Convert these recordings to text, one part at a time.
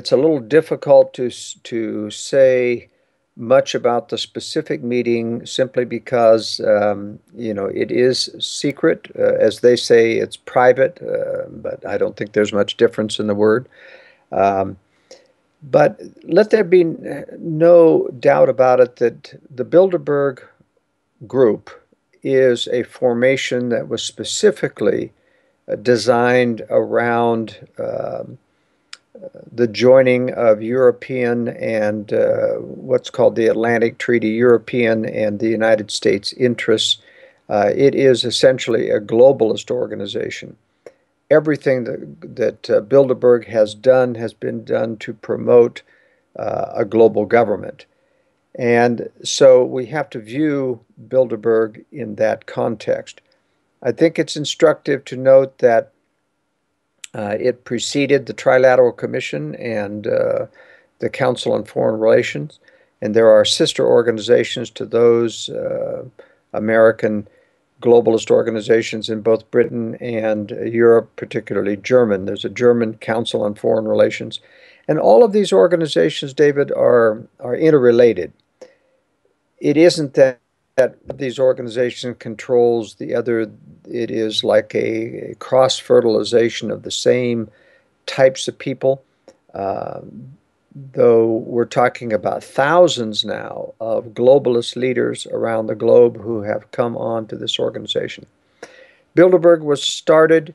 it's a little difficult to say much about the specific meeting simply because it is secret. As they say, it's private, but I don't think there's much difference in the word. Um, but let there be no doubt about it that the Bilderberg group is a formation that was specifically designed around the joining of European and what's called the Atlantic Treaty, European and the United States interests. It is essentially a globalist organization. Everything that Bilderberg has done has been done to promote a global government. And so we have to view Bilderberg in that context. I think it's instructive to note that it preceded the Trilateral Commission and the Council on Foreign Relations, and there are sister organizations to those American globalist organizations in both Britain and Europe, particularly German. There's a German Council on Foreign Relations, and all of these organizations, David, are interrelated. It isn't that these organizations controls the other. It is like a cross-fertilization of the same types of people, though we're talking about thousands now of globalist leaders around the globe who have come on to this organization. Bilderberg was started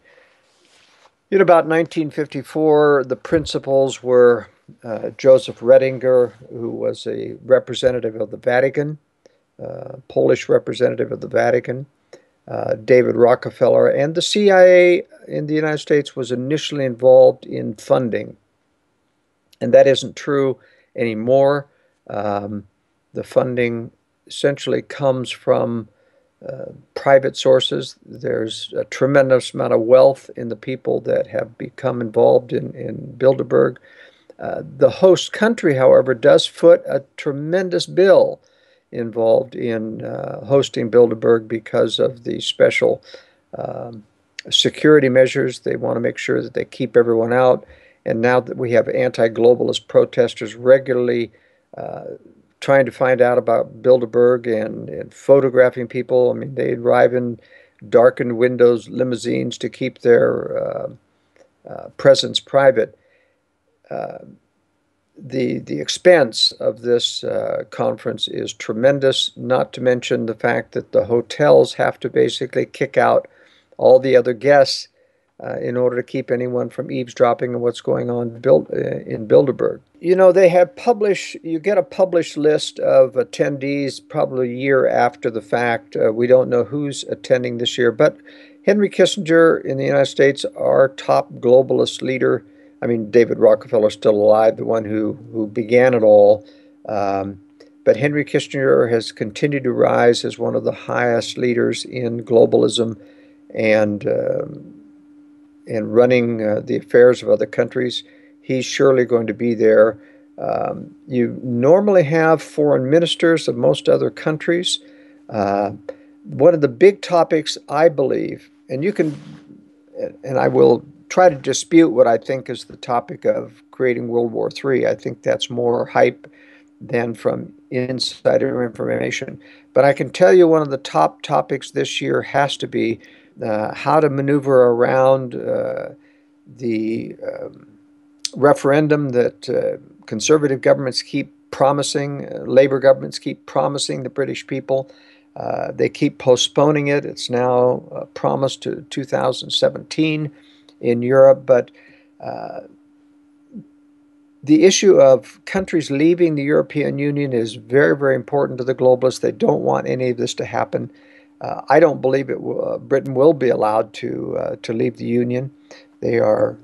in about 1954. The principals were Joseph Redinger, who was a representative of the Vatican, Polish representative of the Vatican, David Rockefeller, and the CIA in the United States was initially involved in funding. And that isn't true anymore. The funding essentially comes from private sources. There's a tremendous amount of wealth in the people that have become involved in Bilderberg. The host country, however, does foot a tremendous bill involved in hosting Bilderberg because of the special security measures. They want to make sure that they keep everyone out. And now that we have anti-globalist protesters regularly trying to find out about Bilderberg and photographing people. I mean, they arrive in darkened windows, limousines to keep their presence private. The expense of this conference is tremendous, not to mention the fact that the hotels have to basically kick out all the other guests in order to keep anyone from eavesdropping on what's going on in Bilderberg. You know, you get a published list of attendees probably a year after the fact. We don't know who's attending this year, but Henry Kissinger in the United States, our top globalist leader, I mean, David Rockefeller is still alive, the one who began it all. But Henry Kissinger has continued to rise as one of the highest leaders in globalism and running the affairs of other countries. He's surely going to be there. You normally have foreign ministers of most other countries. One of the big topics, I believe, and I will try to dispute what I think is the topic of creating World War III. I think that's more hype than from insider information. But I can tell you one of the top topics this year has to be how to maneuver around the referendum that conservative governments keep promising, Labour governments keep promising the British people. They keep postponing it. It's now promised to 2017 in Europe, but the issue of countries leaving the European Union is very, very important to the globalists. They don't want any of this to happen. I don't believe Britain will be allowed to leave the Union. They are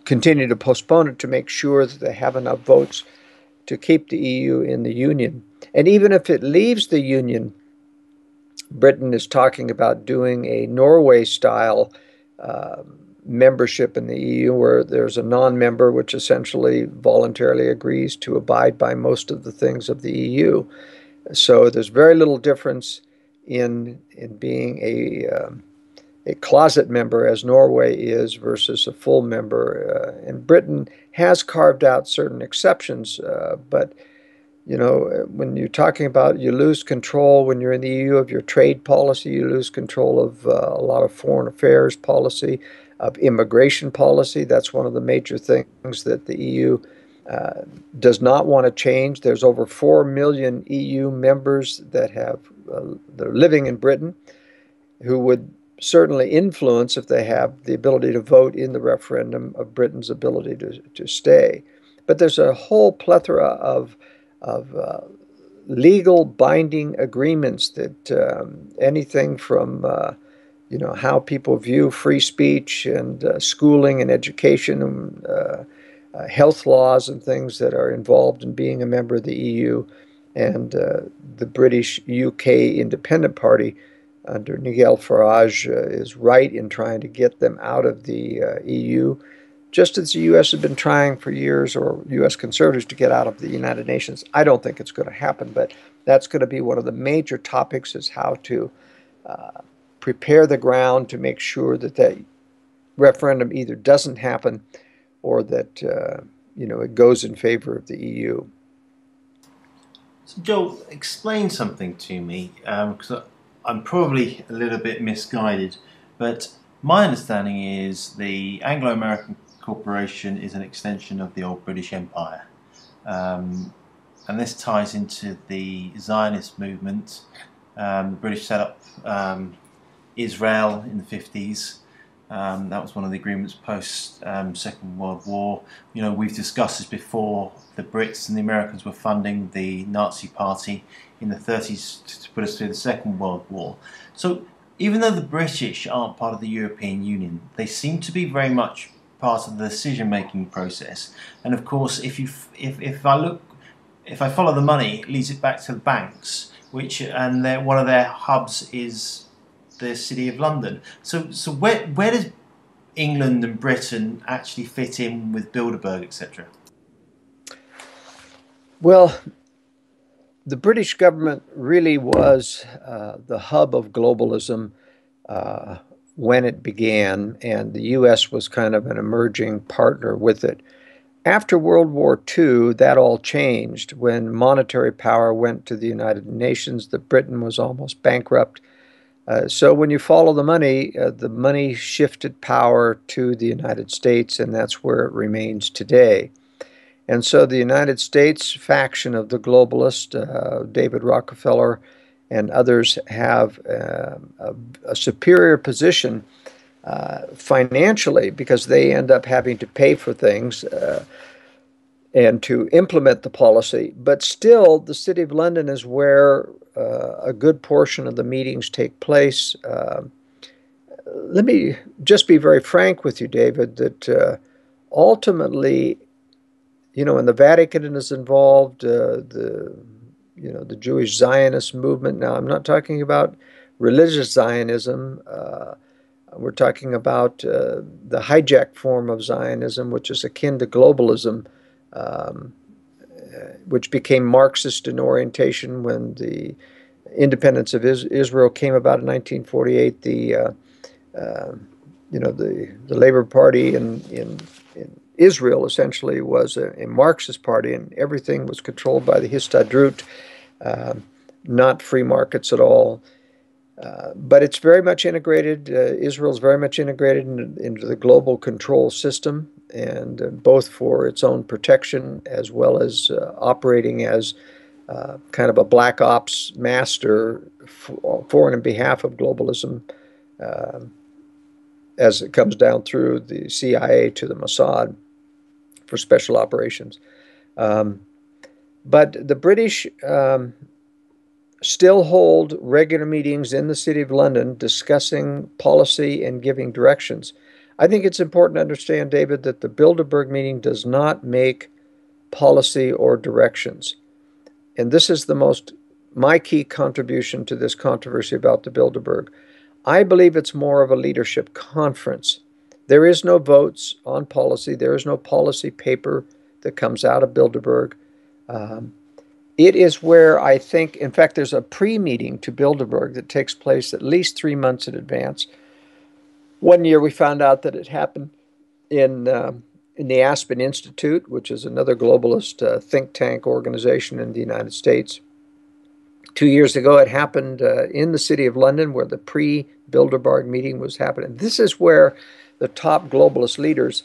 continuing to postpone it to make sure that they have enough votes to keep the EU in the Union. And even if it leaves the Union, Britain is talking about doing a Norway-style membership in the EU, where there's a non-member which essentially voluntarily agrees to abide by most of the things of the EU. So there's very little difference in being a closet member as Norway is versus a full member. And Britain has carved out certain exceptions, but when you're talking about you lose control when you're in the EU of your trade policy, you lose control of a lot of foreign affairs policy, of immigration policy. That's one of the major things that the EU does not want to change. There's over 4 million EU members that they're living in Britain who would certainly influence, if they have the ability to vote in the referendum, of Britain's ability to stay. But there's a whole plethora of legal binding agreements that anything from how people view free speech and schooling and education and health laws and things that are involved in being a member of the EU. And the British UK Independent Party under Nigel Farage is right in trying to get them out of the EU, just as the U.S. has been trying for years, or U.S. conservatives, to get out of the United Nations. I don't think it's going to happen, but that's going to be one of the major topics, is how to prepare the ground to make sure that that referendum either doesn't happen or that it goes in favor of the EU. So Joel, explain something to me, because I'm probably a little bit misguided, but my understanding is the Anglo-American Corporation is an extension of the old British Empire, and this ties into the Zionist movement. The British set up Israel in the 50s. That was one of the agreements post Second World War. We've discussed this before. The Brits and the Americans were funding the Nazi Party in the 30s to put us through the Second World War. So even though the British aren't part of the European Union, they seem to be very much part of the decision-making process. And of course, if I follow the money, it leads it back to the banks, and one of their hubs is the City of London. So where does England and Britain actually fit in with Bilderberg, etc.? Well, the British government really was the hub of globalism when it began, and the U.S. was kind of an emerging partner with it. After World War II, that all changed. When monetary power went to the United Nations, Britain was almost bankrupt. So when you follow the money shifted power to the United States, and that's where it remains today. And so the United States faction of the globalist, David Rockefeller and others, have a superior position financially, because they end up having to pay for things and to implement the policy. But still, the City of London is where a good portion of the meetings take place. Let me just be very frank with you, David, that ultimately, when the Vatican is involved, the Jewish Zionist movement. Now, I'm not talking about religious Zionism. We're talking about the hijacked form of Zionism, which is akin to globalism, which became Marxist in orientation when the independence of Israel came about in 1948. The Labor Party in Israel essentially was a Marxist party, and everything was controlled by the Histadrut, not free markets at all. But it's very much integrated. Israel's very much integrated into the global control system, and both for its own protection as well as operating as kind of a black ops master for and in behalf of globalism, as it comes down through the CIA to the Mossad for special operations. But the British still hold regular meetings in the City of London discussing policy and giving directions. I think it's important to understand, David, that the Bilderberg meeting does not make policy or directions. And this is my key contribution to this controversy about the Bilderberg. I believe it's more of a leadership conference. There is no votes on policy. There is no policy paper that comes out of Bilderberg. It is where I think, in fact, there's a pre-meeting to Bilderberg that takes place at least 3 months in advance, One year we found out that it happened in uh, in the Aspen Institute, which is another globalist think tank organization in the United States. 2 years ago, it happened in the city of London, where the pre-Bilderberg meeting was happening. This is where the top globalist leaders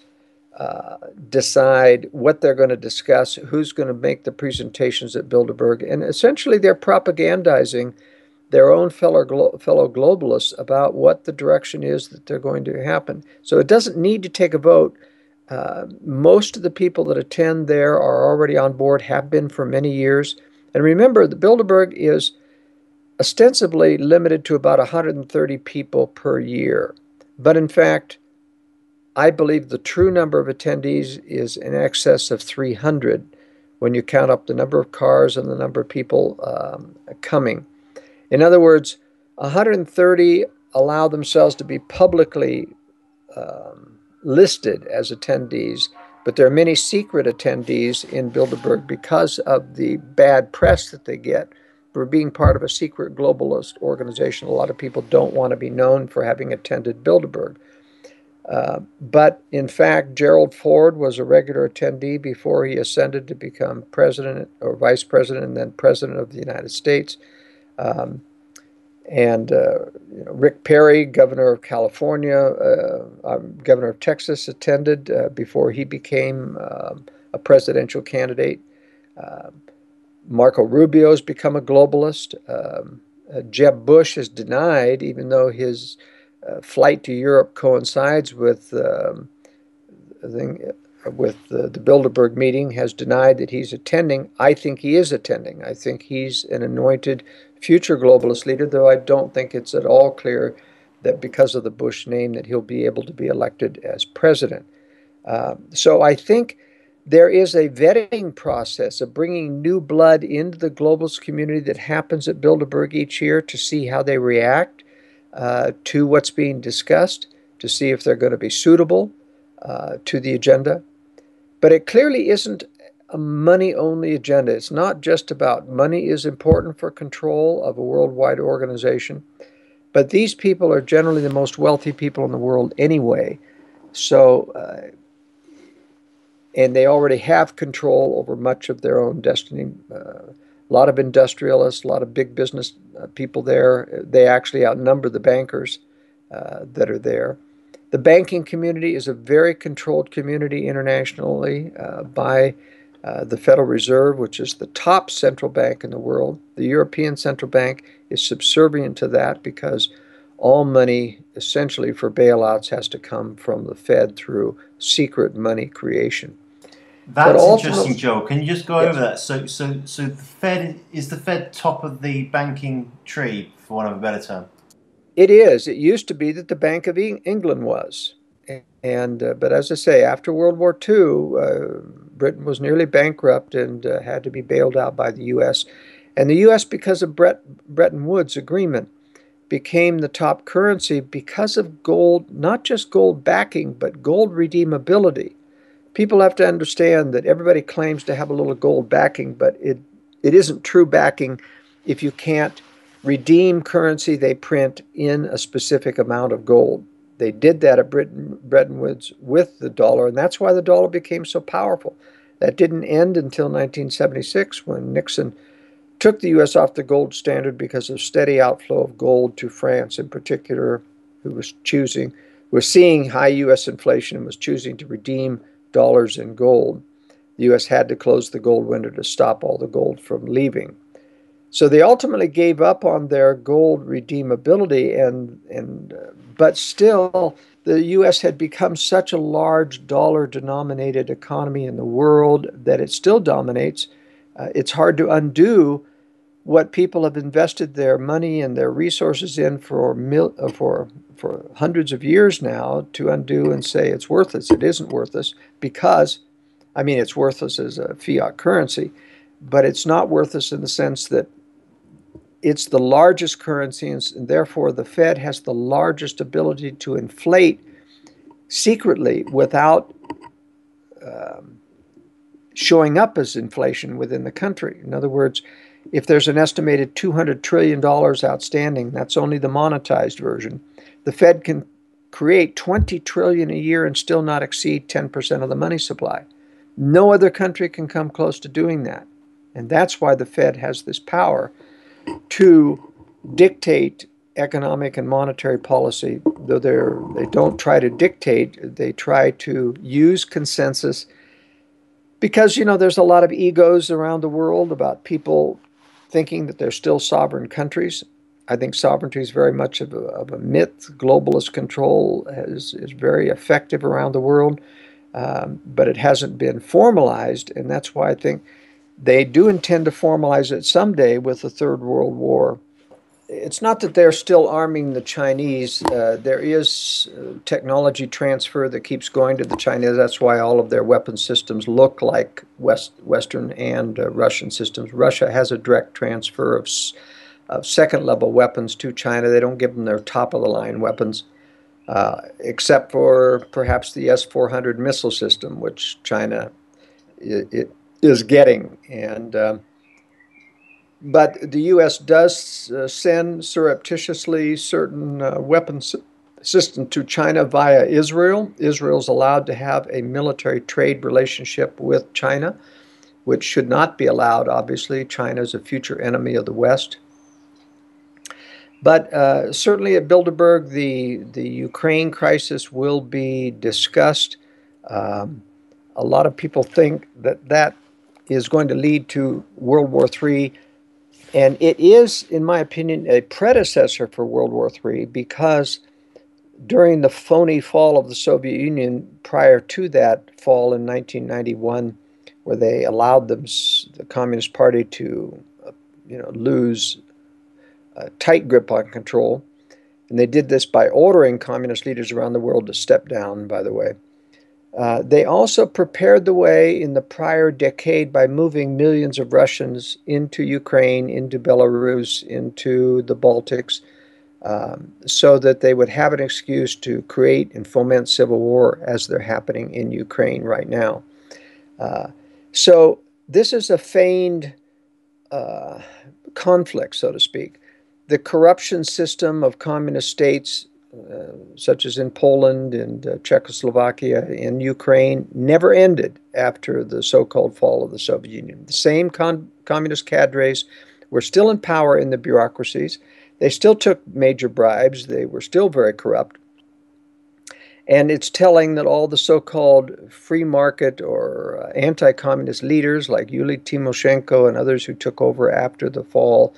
decide what they're going to discuss, who's going to make the presentations at Bilderberg, and essentially they're propagandizing their own fellow globalists about what the direction is that they're going to happen. So it doesn't need to take a vote. Most of the people that attend there are already on board, have been for many years. And remember, the Bilderberg is ostensibly limited to about 130 people per year. But in fact, I believe the true number of attendees is in excess of 300 when you count up the number of cars and the number of people coming. In other words, 130 allow themselves to be publicly listed as attendees, but there are many secret attendees in Bilderberg because of the bad press that they get for being part of a secret globalist organization. A lot of people don't want to be known for having attended Bilderberg. But in fact, Gerald Ford was a regular attendee before he ascended to become president or vice president and then president of the United States. And Rick Perry, governor of California, governor of Texas, attended before he became a presidential candidate. Marco Rubio's become a globalist. Jeb Bush has denied, even though his flight to Europe coincides with the Bilderberg meeting, has denied that he's attending. I think he is attending. I think he's an anointed future globalist leader, though I don't think it's at all clear that because of the Bush name that he'll be able to be elected as president. So I think there is a vetting process of bringing new blood into the globalist community that happens at Bilderberg each year to see how they react to what's being discussed, to see if they're going to be suitable to the agenda. But it clearly isn't a money-only agenda. It's not just about money is important for control of a worldwide organization, but these people are generally the most wealthy people in the world anyway. So, and they already have control over much of their own destiny. A lot of industrialists, a lot of big business people there. They actually outnumber the bankers that are there. The banking community is a very controlled community internationally by the Federal Reserve, which is the top central bank in the world. The European Central Bank is subservient to that because all money, essentially for bailouts, has to come from the Fed through secret money creation. That's interesting, Joel. Can you just go Yes. over that? So the Fed is the Fed top of the banking tree, for want of a better term. It is. It used to be that the Bank of England was. And but as I say, after World War II, Britain was nearly bankrupt and had to be bailed out by the U.S. And the U.S., because of Bretton Woods Agreement, became the top currency because of gold, not just gold backing, but gold redeemability. People have to understand that everybody claims to have a little gold backing, but it isn't true backing if you can't redeem currency they print in a specific amount of gold. They did that at Bretton Woods with the dollar, and that's why the dollar became so powerful. That didn't end until 1976 when Nixon took the U.S. off the gold standard because of steady outflow of gold to France in particular, who was seeing high U.S. inflation and was choosing to redeem dollars in gold. The U.S. had to close the gold window to stop all the gold from leaving. So they ultimately gave up on their gold redeemability, but still the U.S. had become such a large dollar-denominated economy in the world that it still dominates. It's hard to undo what people have invested their money and their resources in for hundreds of years now, to undo and say it's worthless. It isn't worthless because, I mean, it's worthless as a fiat currency, but it's not worthless in the sense that it's the largest currency, and therefore the Fed has the largest ability to inflate secretly without showing up as inflation within the country. In other words, if there's an estimated $200 trillion outstanding, that's only the monetized version. The Fed can create 20 trillion a year and still not exceed 10% of the money supply. No other country can come close to doing that. And that's why the Fed has this power to dictate economic and monetary policy. Though they don't try to dictate, they try to use consensus because, there's a lot of egos around the world about people thinking that they're still sovereign countries. I think sovereignty is very much of a myth. Globalist control is very effective around the world, but it hasn't been formalized, and that's why I think they do intend to formalize it someday with the Third World War. It's not that they're still arming the Chinese. There is technology transfer that keeps going to the Chinese. That's why all of their weapon systems look like Western and Russian systems. Russia has a direct transfer of second-level weapons to China. They don't give them their top-of-the-line weapons, except for perhaps the S-400 missile system, which China it is getting. But the U.S. does send surreptitiously certain weapons systems to China via Israel. Israel's allowed to have a military trade relationship with China, which should not be allowed, obviously. China is a future enemy of the West. But certainly at Bilderberg, the Ukraine crisis will be discussed. A lot of people think that is going to lead to World War III. And it is, in my opinion, a predecessor for World War III because during the phony fall of the Soviet Union, prior to that fall in 1991, where they allowed the Communist Party to, lose a tight grip on control, and they did this by ordering communist leaders around the world to step down, by the way. They also prepared the way in the prior decade by moving millions of Russians into Ukraine, into Belarus, into the Baltics, so that they would have an excuse to create and foment civil war as they're happening in Ukraine right now. So this is a feigned conflict, so to speak. The corruption system of communist states such as in Poland and Czechoslovakia and Ukraine, never ended after the so-called fall of the Soviet Union. The same communist cadres were still in power in the bureaucracies. They still took major bribes. They were still very corrupt. And it's telling that all the so-called free market or anti-communist leaders like Yulia Tymoshenko and others who took over after the fall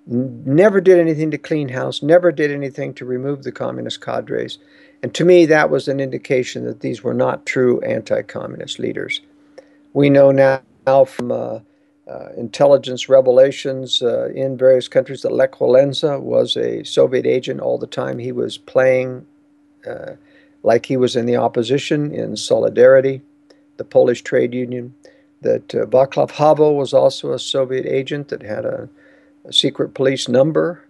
never did anything to clean house, never did anything to remove the communist cadres. And to me, that was an indication that these were not true anti-communist leaders. We know now from intelligence revelations in various countries that Lech Walesa was a Soviet agent all the time. He was playing like he was in the opposition in Solidarity, the Polish trade union. That Václav Havel was also a Soviet agent that had a secret police number.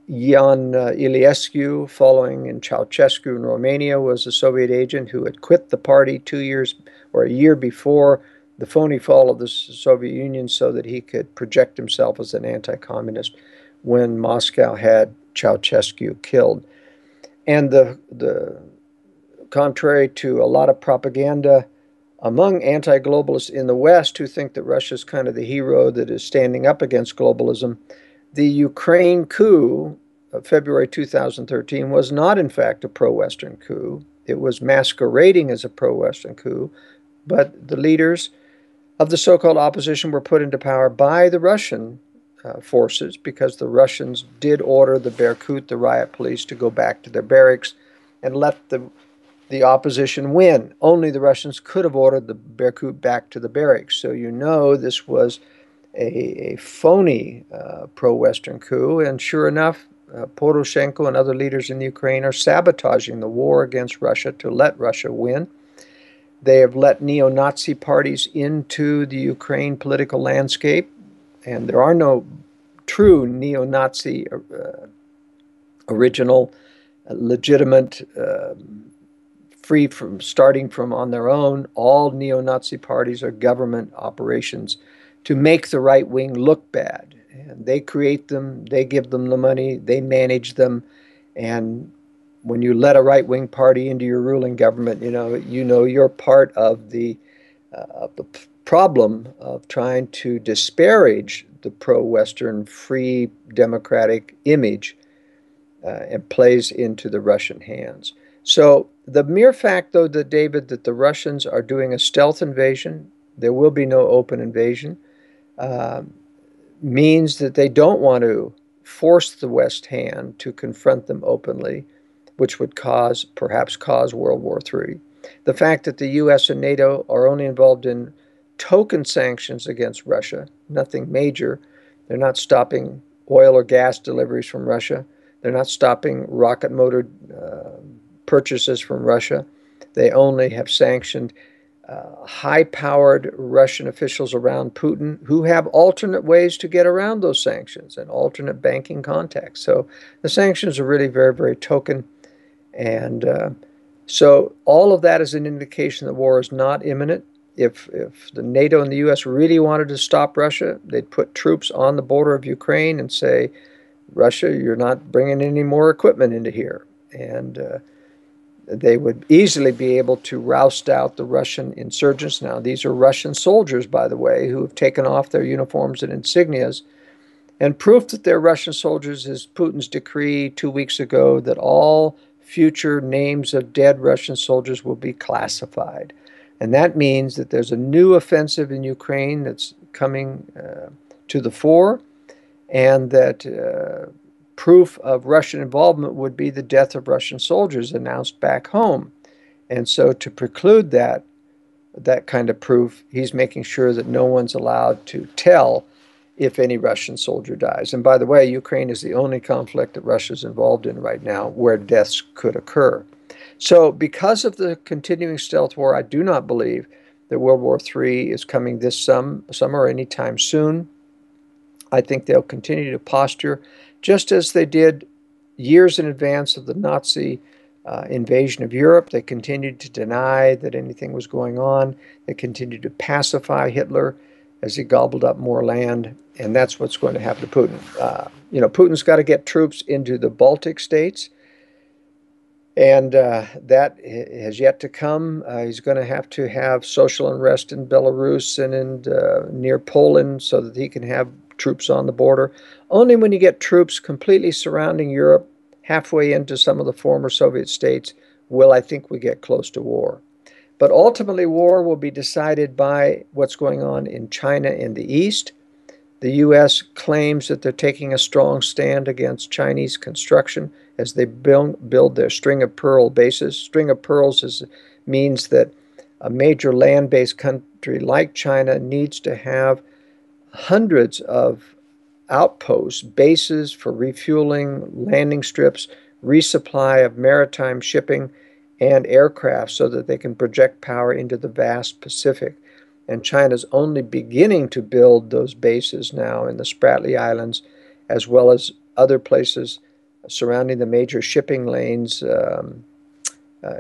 Ion Iliescu, following in Ceausescu in Romania, was a Soviet agent who had quit the party 2 years or a year before the phony fall of the Soviet Union so that he could project himself as an anti-communist when Moscow had Ceausescu killed. And the contrary to a lot of propaganda among anti-globalists in the West who think that Russia is kind of the hero that is standing up against globalism, the Ukraine coup of February 2013 was not, in fact, a pro-Western coup. It was masquerading as a pro-Western coup, but the leaders of the so-called opposition were put into power by the Russian forces because the Russians did order the Berkut, the riot police, to go back to their barracks and let the opposition win. Only the Russians could have ordered the Berkut back to the barracks. So this was a phony pro-Western coup. And sure enough, Poroshenko and other leaders in Ukraine are sabotaging the war against Russia to let Russia win. They have let neo-Nazi parties into the Ukraine political landscape. And there are no true neo-Nazi original, legitimate, free from starting from on their own. All neo-Nazi parties are government operations to make the right wing look bad. And they create them, they give them the money, they manage them, and when you let a right-wing party into your ruling government, you're part of the problem of trying to disparage the pro-Western free democratic image and plays into the Russian hands. So the mere fact, though, that David, that the Russians are doing a stealth invasion, there will be no open invasion, uh, means that they don't want to force the West hand to confront them openly, which would perhaps cause World War III. The fact that the US and NATO are only involved in token sanctions against Russia, nothing major. They're not stopping oil or gas deliveries from Russia. They're not stopping rocket motor purchases from Russia. They only have sanctioned high-powered Russian officials around Putin who have alternate ways to get around those sanctions and alternate banking contacts. So the sanctions are really very, very token. And so all of that is an indication that war is not imminent. If the NATO and the U.S. really wanted to stop Russia, they'd put troops on the border of Ukraine and say, Russia, you're not bringing any more equipment into here. And they would easily be able to roust out the Russian insurgents. Now, these are Russian soldiers, by the way, who have taken off their uniforms and insignias. And proof that they're Russian soldiers is Putin's decree 2 weeks ago that all future names of dead Russian soldiers will be classified. And that means that there's a new offensive in Ukraine that's coming to the fore, and that proof of Russian involvement would be the death of Russian soldiers announced back home. And so to preclude that kind of proof, he's making sure that no one's allowed to tell if any Russian soldier dies. And by the way, Ukraine is the only conflict that Russia's involved in right now where deaths could occur. So because of the continuing stealth war, I do not believe that World War III is coming this summer or anytime soon. I think they'll continue to posture just as they did years in advance of the Nazi invasion of Europe. They continued to deny that anything was going on. They continued to pacify Hitler as he gobbled up more land, and that's what's going to happen to Putin. Putin's got to get troops into the Baltic states, and that has yet to come. He's going to have social unrest in Belarus and near Poland so that he can have troops on the border. Only when you get troops completely surrounding Europe, halfway into some of the former Soviet states, will I think we get close to war. But ultimately, war will be decided by what's going on in China in the East. The U.S. claims that they're taking a strong stand against Chinese construction as they build their string of pearl bases. String of pearls means that a major land-based country like China needs to have hundreds of outposts, bases for refueling, landing strips, resupply of maritime shipping, and aircraft so that they can project power into the vast Pacific. And China's only beginning to build those bases now in the Spratly Islands, as well as other places surrounding the major shipping lanes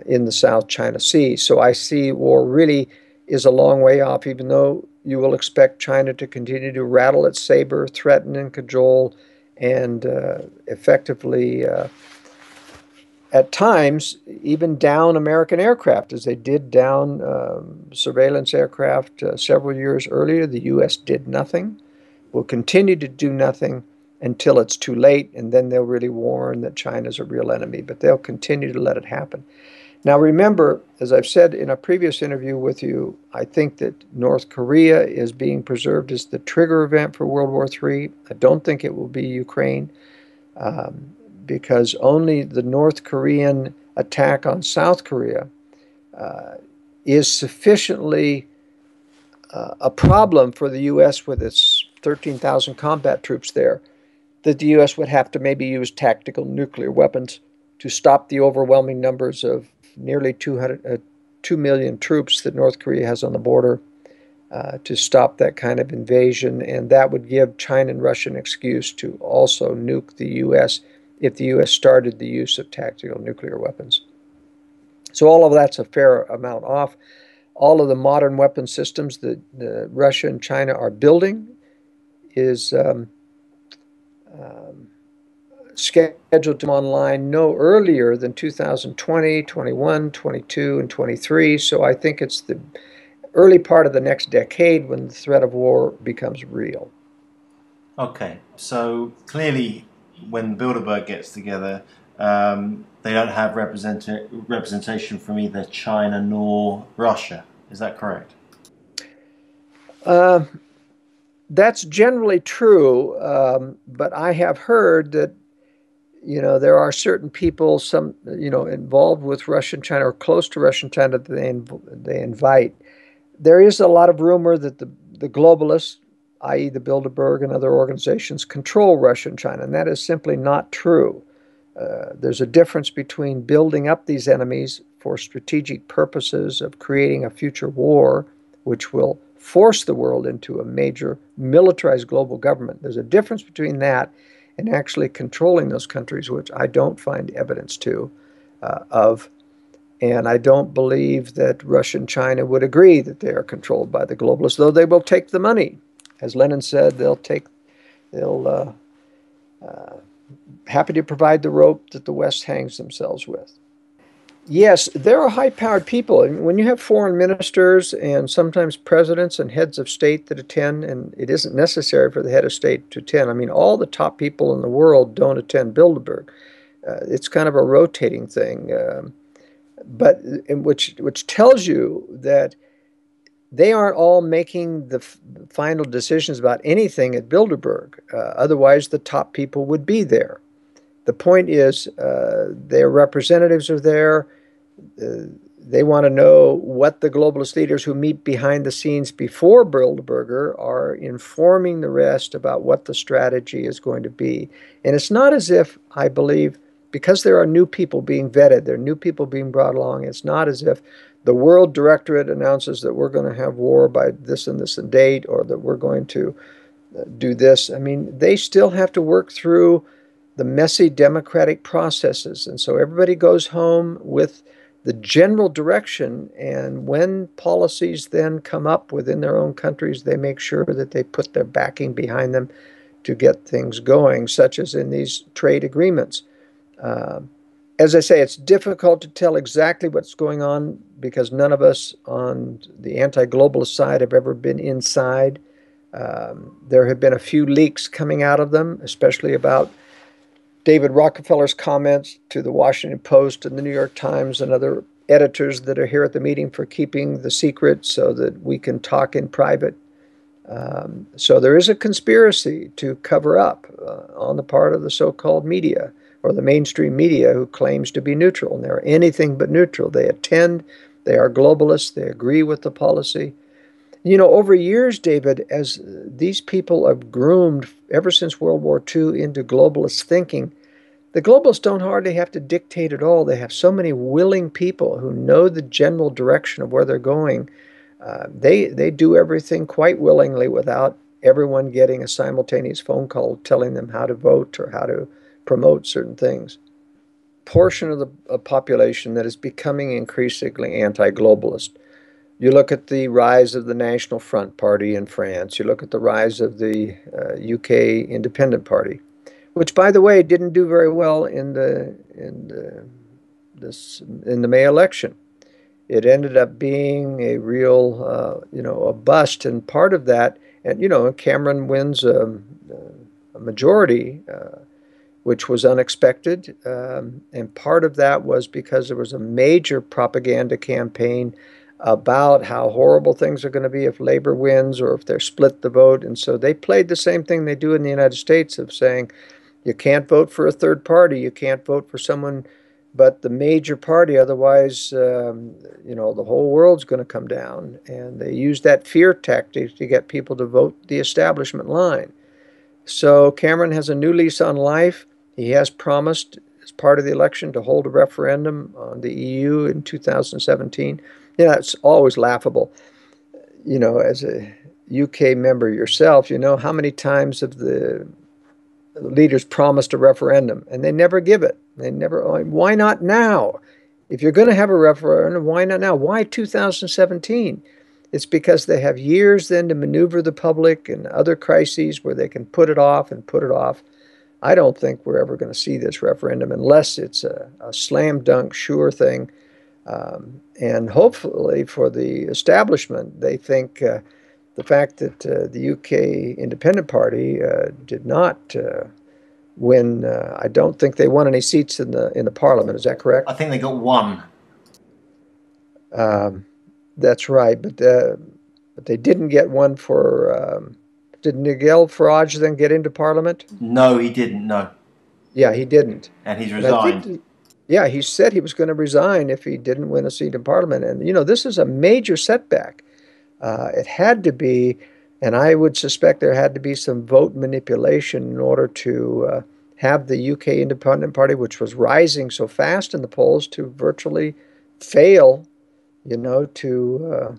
in the South China Sea. So I see war really is a long way off, even though you will expect China to continue to rattle its saber, threaten and cajole, and effectively at times, even down American aircraft, as they did down surveillance aircraft several years earlier. The U.S. did nothing, will continue to do nothing until it's too late, and then they'll really warn that China's a real enemy, but they'll continue to let it happen. Now remember, as I've said in a previous interview with you, I think that North Korea is being preserved as the trigger event for World War III. I don't think it will be Ukraine. Because only the North Korean attack on South Korea is sufficiently a problem for the U.S. with its 13,000 combat troops there, that the U.S. would have to maybe use tactical nuclear weapons to stop the overwhelming numbers of nearly 2 million troops that North Korea has on the border to stop that kind of invasion. And that would give China and Russia an excuse to also nuke the U.S. if the U.S. started the use of tactical nuclear weapons. So all of that's a fair amount off. All of the modern weapon systems that Russia and China are building is scheduled to come online no earlier than 2020, 21, 22, and 23. So I think it's the early part of the next decade when the threat of war becomes real. Okay, so clearly, when Bilderberg gets together, they don't have representation from either China nor Russia. Is that correct? Uh, that's generally true, but I have heard that there are certain people, some involved with Russian China or close to Russian China that they invite. There is a lot of rumor that the globalists, i.e., the Bilderberg and other organizations, control Russia and China, and that is simply not true. There's a difference between building up these enemies for strategic purposes of creating a future war, which will force the world into a major militarized global government. There's a difference between that and actually controlling those countries, which I don't find evidence of. And I don't believe that Russia and China would agree that they are controlled by the globalists, though they will take the money. As Lenin said, they'll happy to provide the rope that the West hangs themselves with. Yes, there are high-powered people. And when you have foreign ministers and sometimes presidents and heads of state that attend, and it isn't necessary for the head of state to attend. I mean, all the top people in the world don't attend Bilderberg. It's kind of a rotating thing, but which tells you that they aren't all making the final decisions about anything at Bilderberg. Otherwise, the top people would be there. The point is, their representatives are there. They want to know what the globalist leaders who meet behind the scenes before Bilderberger are informing the rest about what the strategy is going to be. And it's not as if, I believe, because there are new people being vetted, there are new people being brought along, it's not as if the World Directorate announces that we're going to have war by this and this and date, or that we're going to do this. I mean, they still have to work through the messy democratic processes. And so everybody goes home with the general direction. And when policies then come up within their own countries, they make sure that they put their backing behind them to get things going, such as in these trade agreements. Uh, as I say, it's difficult to tell exactly what's going on because none of us on the anti-globalist side have ever been inside. There have been a few leaks coming out of them, especially about David Rockefeller's comments to the Washington Post and the New York Times and other editors that are here at the meeting for keeping the secret so that we can talk in private. So there is a conspiracy to cover up on the part of the so-called media or the mainstream media who claims to be neutral. And they're anything but neutral. They attend, they are globalists, they agree with the policy. Over years, David, as these people have groomed ever since World War II into globalist thinking, the globalists don't hardly have to dictate at all. They have so many willing people who know the general direction of where they're going. They do everything quite willingly without everyone getting a simultaneous phone call telling them how to vote or how to promote certain things. Portion of the population that is becoming increasingly anti-globalist. You look at the rise of the National Front Party in France. You look at the rise of the UK Independent Party, which, by the way, didn't do very well in the May election. It ended up being a real, a bust, and part of that, and Cameron wins a majority, which was unexpected, and part of that was because there was a major propaganda campaign about how horrible things are going to be if Labor wins or if they're split the vote, and so they played the same thing they do in the United States of saying, you can't vote for a third party. You can't vote for someone but the major party. Otherwise, the whole world's going to come down. And they use that fear tactic to get people to vote the establishment line. So Cameron has a new lease on life. He has promised, as part of the election, to hold a referendum on the EU in 2017. It's always laughable. As a UK member yourself, how many times have the leaders promised a referendum and they never give it. They never. Why not now? If you're going to have a referendum, why not now? Why 2017? It's because they have years then to maneuver the public and other crises where they can put it off and put it off. I don't think we're ever going to see this referendum unless it's a slam dunk sure thing. And hopefully for the establishment, they think the fact that the UK Independent Party did not win. I don't think they won any seats in the Parliament. Is that correct? I think they got one. Um, that's right, but they didn't get one for. Did Nigel Farage then get into Parliament? No, he didn't. No, Yeah, he didn't. and he's And I think, resigned. yeah, he said he was going to resign if he didn't win a seat in Parliament. And, this is a major setback. It had to be, and I would suspect there had to be some vote manipulation in order to have the UK Independent Party, which was rising so fast in the polls, to virtually fail, to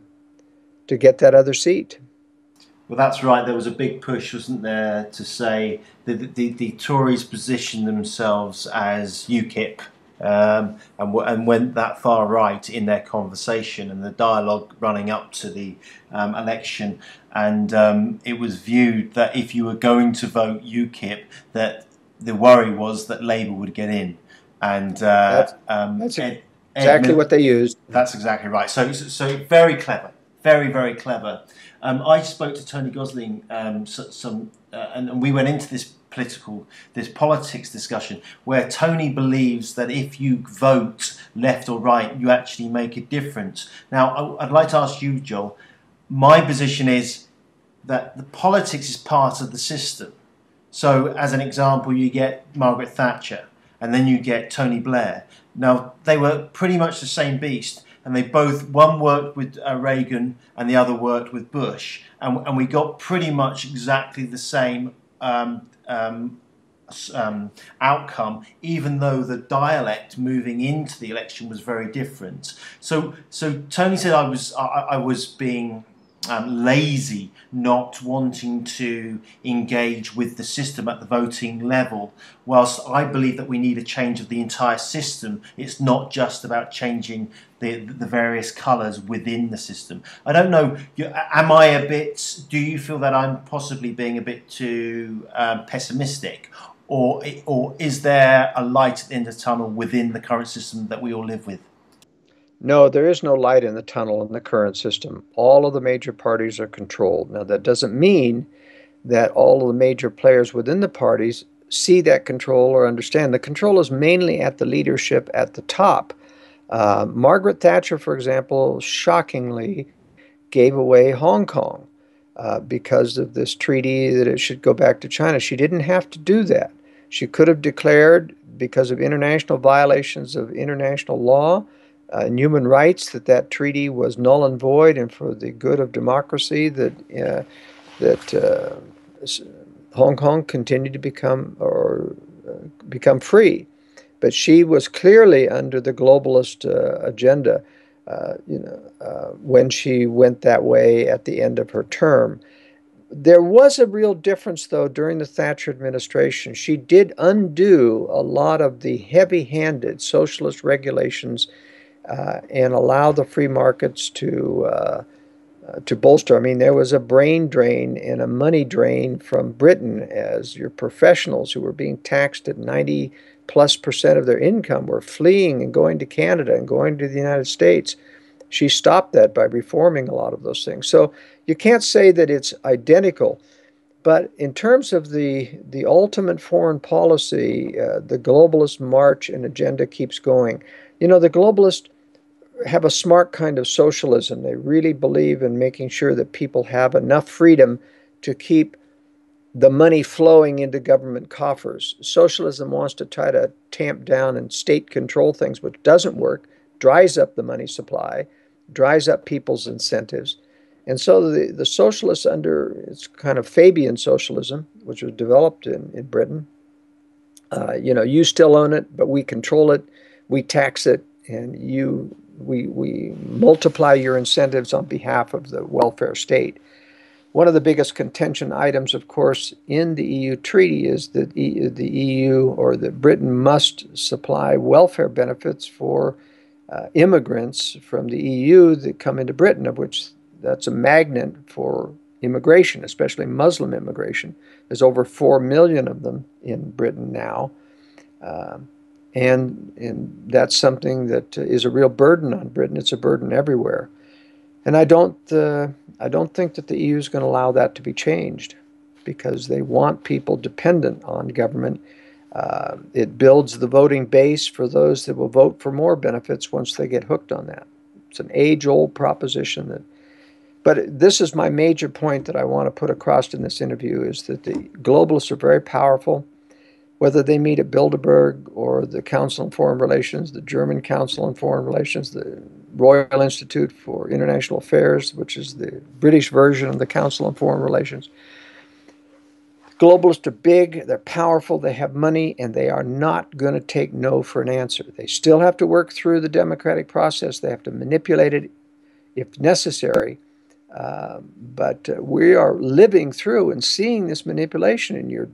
get that other seat. Well, that's right. There was a big push, wasn't there, to say that the Tories positioned themselves as UKIP, and went that far right in their conversation and the dialogue running up to the election. And it was viewed that if you were going to vote UKIP, that the worry was that Labour would get in. And That's that's exactly what they used. that's exactly right. So very clever, very, very clever. I spoke to Tony Gosling and we went into this politics discussion where Tony believes that if you vote left or right, you actually make a difference. Now, I'd like to ask you, Joel. My position is that the politics is part of the system. So, as an example, you get Margaret Thatcher, and then you get Tony Blair. Now, they were pretty much the same beast, and they both, one worked with Reagan and the other worked with Bush, and we got pretty much exactly the same outcome, even though the dialect moving into the election was very different. So Tony said I was being lazy, not wanting to engage with the system at the voting level, whilst I believe that we need a change of the entire system. It's not just about changing the various colours within the system. I don't know, am I do you feel that I'm possibly being a bit too pessimistic? Or is there a light at the end of the tunnel within the current system that we all live with? No, there is no light in the tunnel in the current system. All of the major parties are controlled. Now, that doesn't mean that all of the major players within the parties see that control or understand. The control is mainly at the leadership at the top. Margaret Thatcher, for example, shockingly gave away Hong Kong because of this treaty that it should go back to China. She didn't have to do that. She could have declared, because of international violations of international law, and human rights, that treaty was null and void, and for the good of democracy, that Hong Kong continued to become free. But she was clearly under the globalist agenda, when she went that way at the end of her term. There was a real difference, though, during the Thatcher administration. She did undo a lot of the heavy-handed socialist regulations and allow the free markets to bolster. I mean, there was a brain drain and a money drain from Britain, as your professionals who were being taxed at 90+% of their income were fleeing and going to Canada and going to the United States. She stopped that by reforming a lot of those things. So you can't say that it's identical. But in terms of the ultimate foreign policy, the globalist march and agenda keeps going. The globalists have a smart kind of socialism. They really believe in making sure that people have enough freedom to keep the money flowing into government coffers. Socialism wants to try to tamp down and state control things, which doesn't work, dries up the money supply, dries up people's incentives. And so the socialists, under it's kind of Fabian socialism, which was developed in Britain, you still own it, but we control it, we tax it, and we multiply your incentives on behalf of the welfare state. One of the biggest contention items, of course, in the EU treaty is that the EU, or that Britain, must supply welfare benefits for immigrants from the EU that come into Britain, of which that's a magnet for immigration, especially Muslim immigration. There's over 4 million of them in Britain now. Um, and that's something that is a real burden on Britain. It's a burden everywhere. And I don't think that the EU is going to allow that to be changed because they want people dependent on government. It builds the voting base for those that will vote for more benefits once they get hooked on that. It's an age-old proposition that, but this is my major point that I want to put across in this interview is that the globalists are very powerful, whether they meet at Bilderberg or the Council on Foreign Relations, the German Council on Foreign Relations, the Royal Institute for International Affairs, which is the British version of the Council on Foreign Relations. Globalists are big, they're powerful, they have money, and they are not going to take no for an answer. They still have to work through the democratic process. They have to manipulate it if necessary. But we are living through and seeing this manipulation in your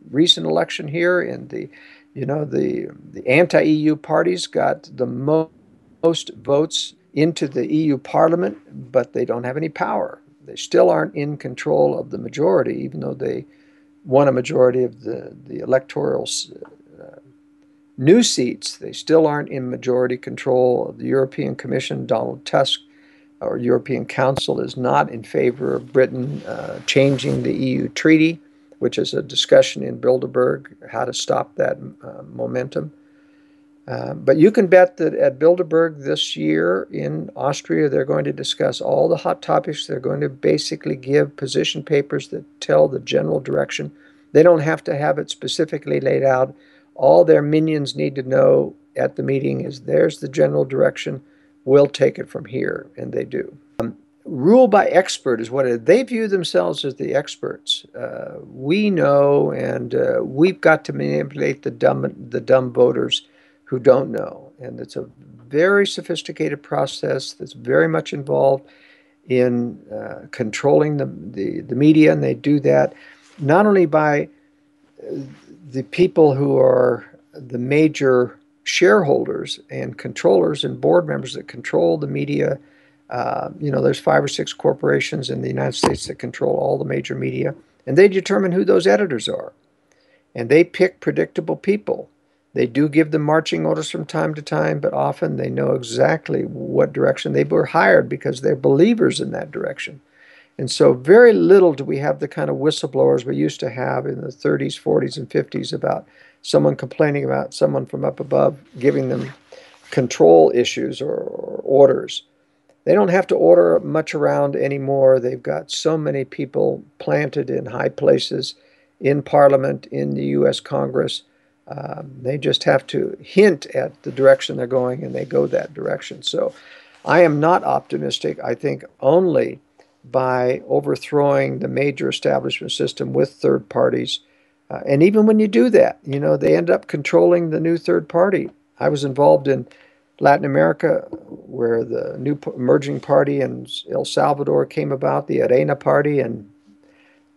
recent election here. In the, the anti-EU parties got the most votes into the EU Parliament, but they don't have any power. They still aren't in control of the majority, even though they won a majority of the electoral new seats. They still aren't in majority control of the European Commission. Donald Tusk, or European Council, is not in favor of Britain changing the EU treaty, which is a discussion in Bilderberg, how to stop that momentum. But you can bet that at Bilderberg this year in Austria, they're going to discuss all the hot topics. They're going to basically give position papers that tell the general direction. They don't have to have it specifically laid out. All their minions need to know at the meeting is there's the general direction. We'll take it from here, and they do. Rule by expert is what it is. They view themselves as the experts. We know, and we've got to manipulate the dumb voters who don't know. And it's a very sophisticated process that's very much involved in controlling the media, and they do that not only by the people who are the major shareholders and controllers and board members that control the media. There's 5 or 6 corporations in the United States that control all the major media, and they determine who those editors are. And they pick predictable people. They do give them marching orders from time to time, but often they know exactly what direction they were hired because they're believers in that direction. And so very little do we have the kind of whistleblowers we used to have in the 30s, 40s, and 50s about someone complaining about someone from up above giving them control issues or orders. They don't have to order much around anymore. They've got so many people planted in high places in Parliament, in the U.S. Congress. They just have to hint at the direction they're going, and they go that direction. So I am not optimistic. I think only by overthrowing the major establishment system with third parties. And even when you do that, they end up controlling the new third party. I was involved in Latin America, where the new emerging party in El Salvador came about, the Arena Party, and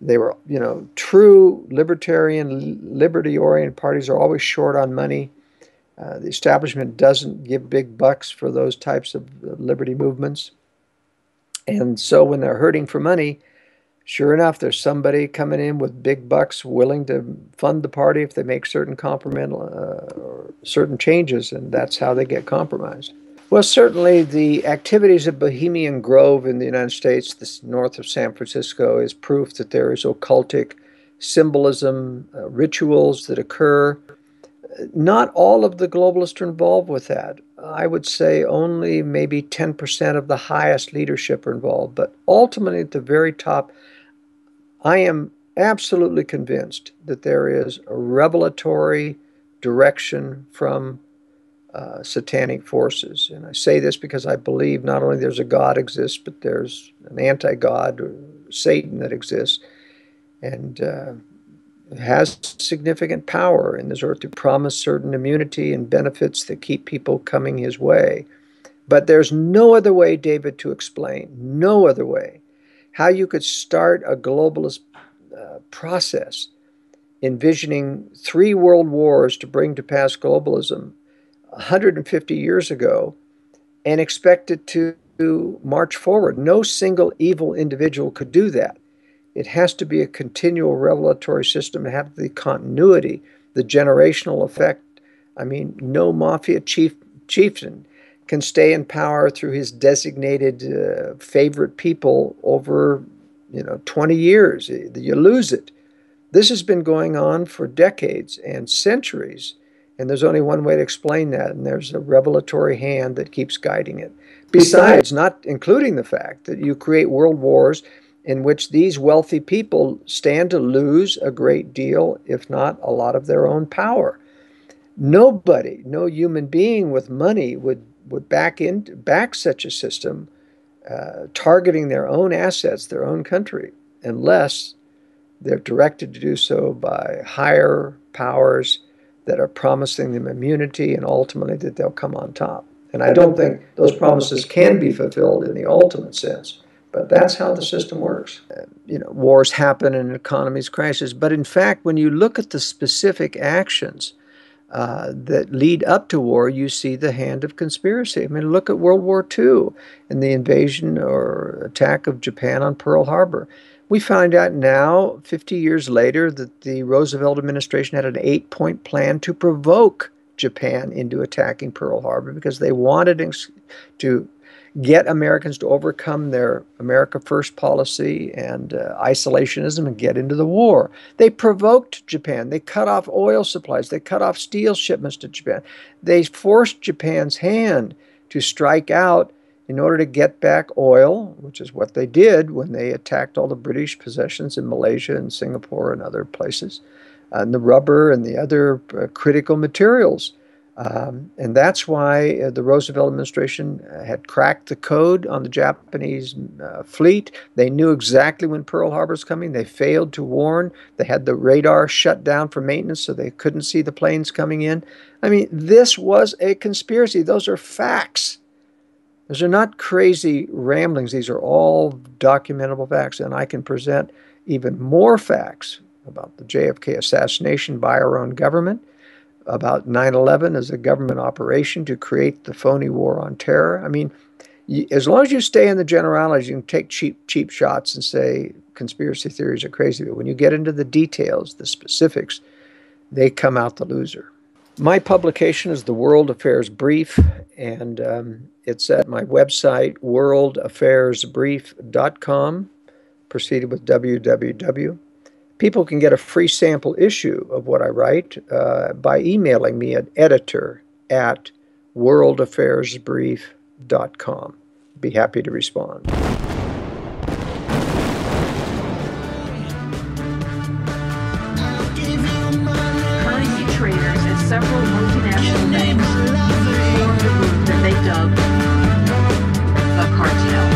they were, true libertarian, liberty-oriented parties are always short on money. The establishment doesn't give big bucks for those types of liberty movements. And so when they're hurting for money, sure enough, there's somebody coming in with big bucks willing to fund the party if they make certain or certain changes, and that's how they get compromised. Well, certainly the activities of Bohemian Grove in the United States, this north of San Francisco, is proof that there is occultic symbolism, rituals that occur. Not all of the globalists are involved with that. I would say only maybe 10% of the highest leadership are involved. But ultimately, at the very top, I am absolutely convinced that there is a revelatory direction from satanic forces. And I say this because I believe not only there's a God exists, but there's an anti-God, Satan, that exists. And has significant power in this earth to promise certain immunity and benefits that keep people coming his way. But there's no other way, David, to explain, no other way, how you could start a globalist process envisioning 3 world wars to bring to pass globalism 150 years ago and expect it to march forward. No single evil individual could do that. It has to be a continual revelatory system to have the continuity, the generational effect. I mean, no mafia chieftain can stay in power through his designated favorite people over, 20 years. You lose it. This has been going on for decades and centuries, and there's only one way to explain that, and there's a revelatory hand that keeps guiding it. Besides, not including the fact that you create world wars in which these wealthy people stand to lose a great deal, if not a lot of their own power. Nobody, no human being with money would back such a system, targeting their own assets, their own country, unless they're directed to do so by higher powers that are promising them immunity and ultimately that they'll come on top. And I don't think those promises can be fulfilled in the ultimate sense, but that's how the system works. Wars happen and economies crashes, but in fact, when you look at the specific actions that lead up to war, you see the hand of conspiracy. I mean, look at World War II and the invasion or attack of Japan on Pearl Harbor. We find out now, 50 years later, that the Roosevelt administration had an 8-point plan to provoke Japan into attacking Pearl Harbor because they wanted to get Americans to overcome their America First policy and isolationism and get into the war. They provoked Japan. They cut off oil supplies. They cut off steel shipments to Japan. They forced Japan's hand to strike out in order to get back oil, which is what they did when they attacked all the British possessions in Malaysia and Singapore and other places, and the rubber and the other critical materials. And that's why the Roosevelt administration had cracked the code on the Japanese fleet. They knew exactly when Pearl Harbor was coming. They failed to warn. They had the radar shut down for maintenance so they couldn't see the planes coming in. I mean, this was a conspiracy. Those are facts. Those are not crazy ramblings. These are all documentable facts. And I can present even more facts about the JFK assassination by our own government, about 9/11 as a government operation to create the phony war on terror. I mean, as long as you stay in the generalities, you can take cheap shots and say conspiracy theories are crazy. But when you get into the details, the specifics, they come out the loser. My publication is the World Affairs Brief, and it's at my website, worldaffairsbrief.com, preceded with www. People can get a free sample issue of what I write by emailing me at editor@worldaffairsbrief.com. Be happy to respond. Currency traders at several multinational banks formed a group that they dubbed the cartel.